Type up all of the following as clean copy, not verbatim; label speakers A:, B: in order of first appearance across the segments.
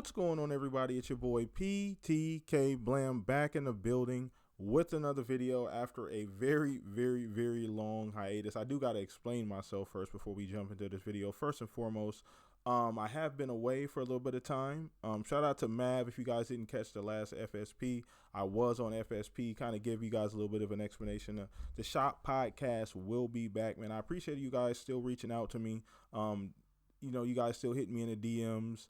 A: What's going on, everybody? It's your boy PTK Blam back in the building with another video after a very long hiatus. I do got to explain myself first before we jump into this video. First and foremost, I have been away for a little bit of time. Shout out to Mav. If you guys didn't catch the last FSP, I was on FSP. Kind of give you guys a little bit of an explanation. The Shop Podcast will be back, man. I appreciate you guys still reaching out to me. You guys still hitting me in the DMs,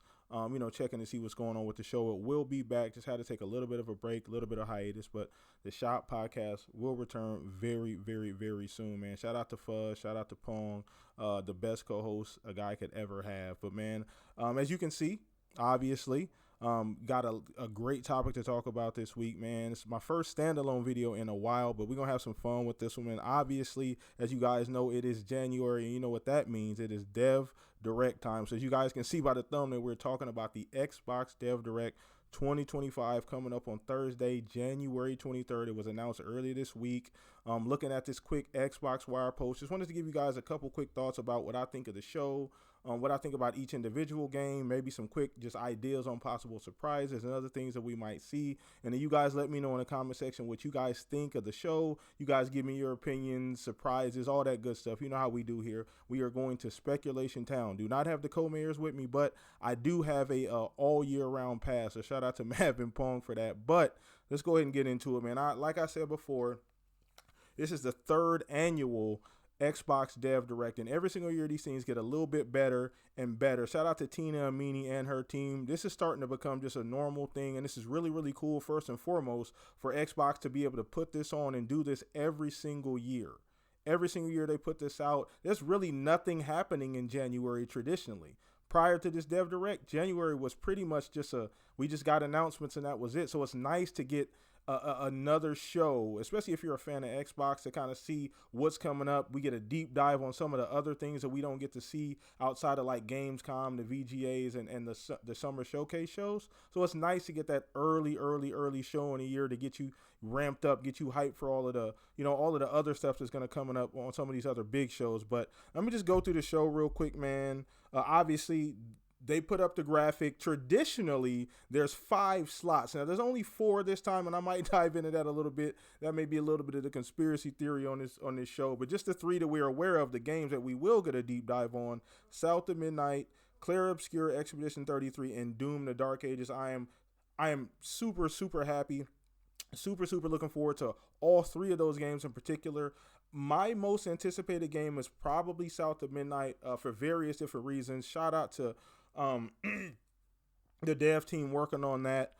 A: checking to see what's going on with the show. It will be back. Just had to take a little bit of a break, a little bit of hiatus, but the Shop Podcast will return very soon, man. Shout out to Fuzz, shout out to Pong, the best co-host a guy could ever have. But man, as you can see, obviously, got a great topic to talk about this week, man. It's my first standalone video in a while, but we're going to have some fun with this one. And obviously, as you guys know, it is January, and you know what that means. It is Dev Direct time. So as you guys can see by the thumbnail, we're talking about the Xbox Dev Direct 2025 coming up on Thursday, January 23rd. It was announced earlier this week. Looking at this quick Xbox Wire post, just wanted to give you guys a couple quick thoughts about what I think of the show, what I think about each individual game, maybe some quick just ideas on possible surprises and other things that we might see. And then you guys let me know in the comment section what you guys think of the show. You guys give me your opinions, surprises, all that good stuff. You know how we do here. We are going to Speculation Town. Do not have the co-mayors with me, but I do have a all year round pass. So shout out to Mav and Pong for that. But let's go ahead and get into it, man. Like I said before, this is the third annual Xbox Dev Direct, and every single year these things get a little bit better and better. Shout out to Tina Amini and her team. This is starting to become just a normal thing, and this is really cool, first and foremost, for Xbox to be able to put this on and do this every single year. Every single year they put this out. There's really nothing happening in January traditionally. Prior to this Dev Direct, January was pretty much just we just got announcements and that was it. So it's nice to get another show, especially if you're a fan of Xbox, to kind of see what's coming up. We get a deep dive on some of the other things that we don't get to see outside of like Gamescom, the VGAs, and the summer showcase shows. So it's nice to get that early show in a year to get you ramped up, get you hyped for all of the other stuff that's going to coming up on some of these other big shows. But let me just go through the show real quick, man. Obviously, they put up the graphic. Traditionally, there's 5 slots. Now, there's only 4 this time, and I might dive into that a little bit. That may be a little bit of the conspiracy theory on this show. But just the 3 that we're aware of, the games that we will get a deep dive on: South of Midnight, Clair Obscur, Expedition 33, and Doom: The Dark Ages. I am super happy. Super looking forward to all 3 of those games in particular. My most anticipated game is probably South of Midnight for various different reasons. Shout out to the dev team working on that,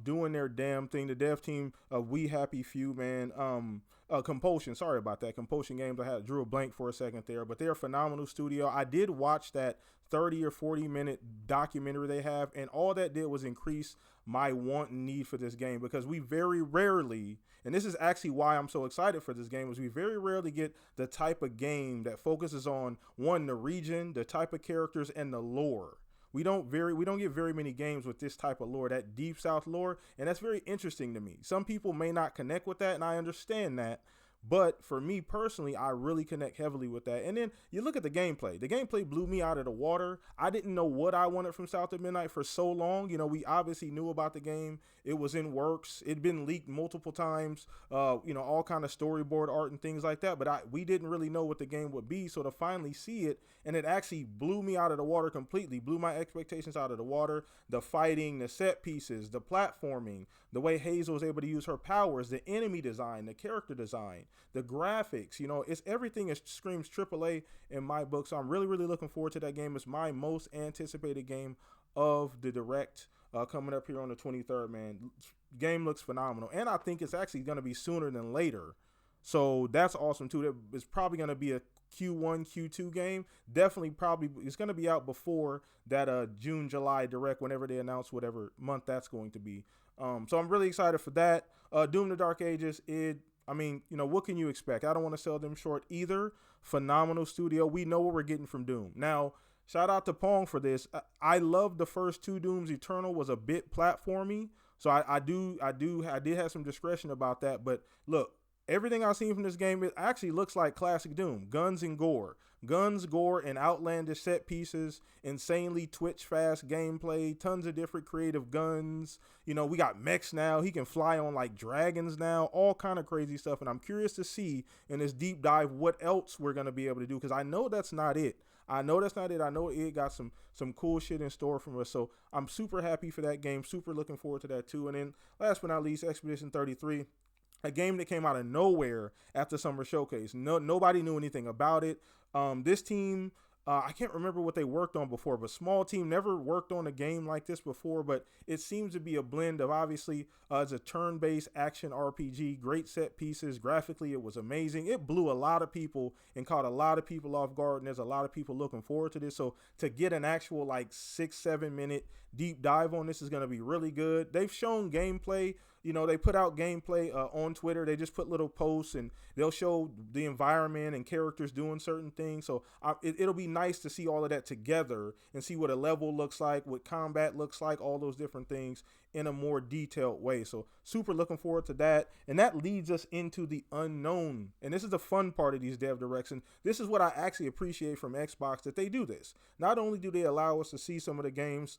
A: doing their damn thing. The dev team of We Happy Few, man. Compulsion, sorry about that. Compulsion Games. I drew a blank for a second there, but they're a phenomenal studio. I did watch that 30 or 40 minute documentary they have, and all that did was increase my want and need for this game, because we very rarely, and this is actually why I'm so excited for this game, is we very rarely get the type of game that focuses on, one, the region, the type of characters, and the lore. We don't get very many games with this type of lore, that Deep South lore, and that's very interesting to me. Some people may not connect with that, and I understand that. But for me personally, I really connect heavily with that. And then you look at the gameplay. The gameplay blew me out of the water. I didn't know what I wanted from South of Midnight for so long. We obviously knew about the game. It was in works. It'd been leaked multiple times, all kind of storyboard art and things like that. But we didn't really know what the game would be. So to finally see it, and it actually blew me out of the water completely, blew my expectations out of the water. The fighting, the set pieces, the platforming, the way Hazel was able to use her powers, the enemy design, the character design, the graphics, it's everything. It screams AAA in my book. So I'm really looking forward to that game. It's my most anticipated game of the Direct coming up here on the 23rd, man. Game looks phenomenal. And I think it's actually going to be sooner than later. So that's awesome too. It's probably going to be a Q1, Q2 game. Definitely it's going to be out before that June, July Direct, whenever they announce whatever month that's going to be. So I'm really excited for that. Doom: The Dark Ages, what can you expect? I don't want to sell them short either. Phenomenal studio. We know what we're getting from Doom. Now, shout out to Pong for this. I love the first 2 Dooms. Eternal was a bit platformy, so I did have some discretion about that. But look, everything I've seen from this game, it actually looks like classic Doom. Guns and gore. Guns, gore, and outlandish set pieces, insanely twitch fast gameplay, tons of different creative guns. You know, we got mechs now. He can fly on like dragons now, all kind of crazy stuff. And I'm curious to see in this deep dive what else we're going to be able to do, because I know that's not it. I know it got some cool shit in store from us. So I'm super happy for that game. Super looking forward to that too. And then last but not least, Expedition 33. A game that came out of nowhere at the Summer Showcase. Nobody knew anything about it. This team, I can't remember what they worked on before, but small team, never worked on a game like this before, but it seems to be a blend of, obviously, it's a turn-based action RPG, great set pieces. Graphically, it was amazing. It blew a lot of people and caught a lot of people off guard, and there's a lot of people looking forward to this. So to get an actual like 6-7 minute deep dive on this is going to be really good. They've shown gameplay. You know, they put out gameplay on Twitter. They just put little posts and they'll show the environment and characters doing certain things. So it'll be nice to see all of that together and see what a level looks like, what combat looks like, all those different things in a more detailed way. So super looking forward to that. And that leads us into the unknown. And this is the fun part of these dev directs. And this is what I actually appreciate from Xbox, that they do this. Not only do they allow us to see some of the games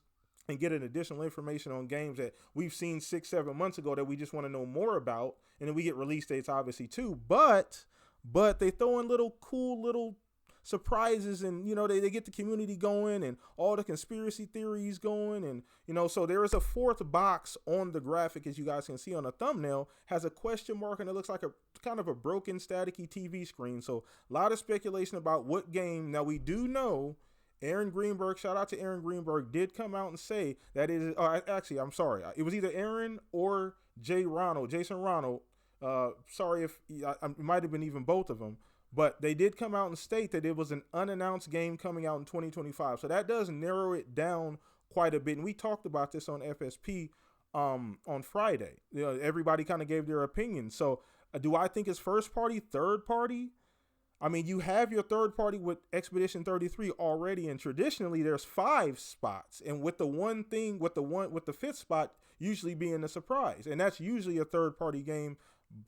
A: and get an additional information on games that we've seen 6-7 months ago that we just want to know more about, and then we get release dates obviously too, but they throw in little cool little surprises, and you know, they get the community going and all the conspiracy theories going, and you know, so there is a fourth box on the graphic, as you guys can see on the thumbnail, has a question mark, and it looks like a kind of a broken staticky TV screen. So a lot of speculation about what game. Now we do know Aaron Greenberg, shout out to Aaron Greenberg, did come out and say that it is, actually, I'm sorry. It was either Aaron or Jason Ronald. Sorry if, it might have been even both of them. But they did come out and state that it was an unannounced game coming out in 2025. So that does narrow it down quite a bit. And we talked about this on FSP on Friday. You know, everybody kind of gave their opinion. So do I think it's first party, third party? I mean, you have your third party with Expedition 33 already, and traditionally there's 5 spots, and with the fifth spot usually being a surprise, and that's usually a third party game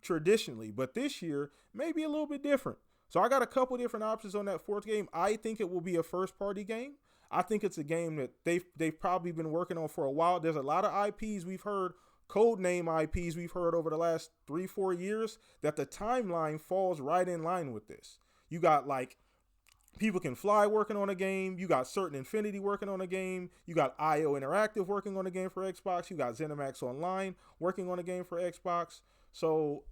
A: traditionally. But this year may be a little bit different. So I got a couple different options on that fourth game. I think it will be a first party game. I think it's a game that they've probably been working on for a while. There's a lot of IPs we've heard. Code name IPs we've heard over the last 3-4 years that the timeline falls right in line with this. You got like People Can Fly working on a game. You got Certain Infinity working on a game. You got IO Interactive working on a game for Xbox. You got ZeniMax Online working on a game for Xbox. So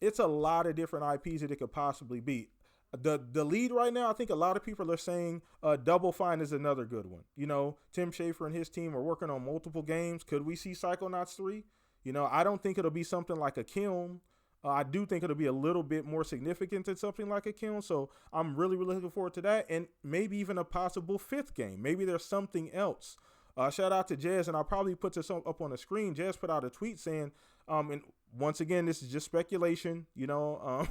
A: it's a lot of different IPs that it could possibly be. The lead right now, I think a lot of people are saying Double Fine is another good one. You know, Tim Schafer and his team are working on multiple games. Could we see Psychonauts 3? You know, I don't think it'll be something like a Kiln. I do think it'll be a little bit more significant than something like a Kiln. So I'm really, really looking forward to that. And maybe even a possible 5th game. Maybe there's something else. Shout out to Jez, and I'll probably put this up on the screen. Jez put out a tweet saying, and once again, this is just speculation, you know,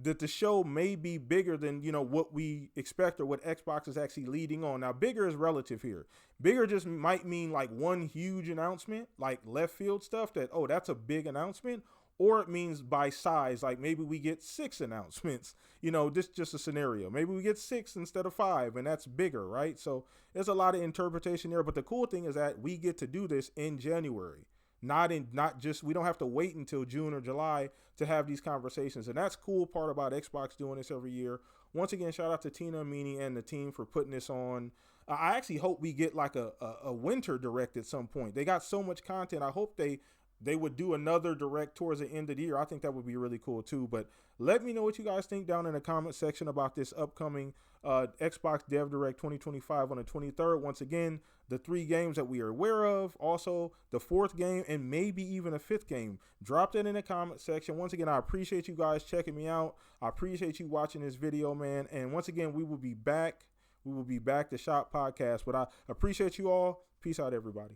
A: that the show may be bigger than, you know, what we expect or what Xbox is actually leading on. Now, bigger is relative here. Bigger just might mean like one huge announcement, like left field stuff that, oh, that's a big announcement. Or it means by size, like maybe we get 6 announcements, you know, this just a scenario. Maybe we get 6 instead of 5, and that's bigger, right? So there's a lot of interpretation there. But the cool thing is that we get to do this in January. We don't have to wait until June or July to have these conversations. And that's cool part about Xbox doing this every year. Once again, shout out to Tina Amini and the team for putting this on. I actually hope we get like a winter direct at some point. They got so much content. I hope they would do another direct towards the end of the year. I think that would be really cool too. But let me know what you guys think down in the comment section about this upcoming Xbox Dev Direct 2025 on the 23rd. Once again, the 3 games that we are aware of, also the 4th game, and maybe even a 5th game. Drop that in the comment section. Once again, I appreciate you guys checking me out. I appreciate you watching this video, man. And once again, we will be back. The Shop Podcast. But I appreciate you all. Peace out, everybody.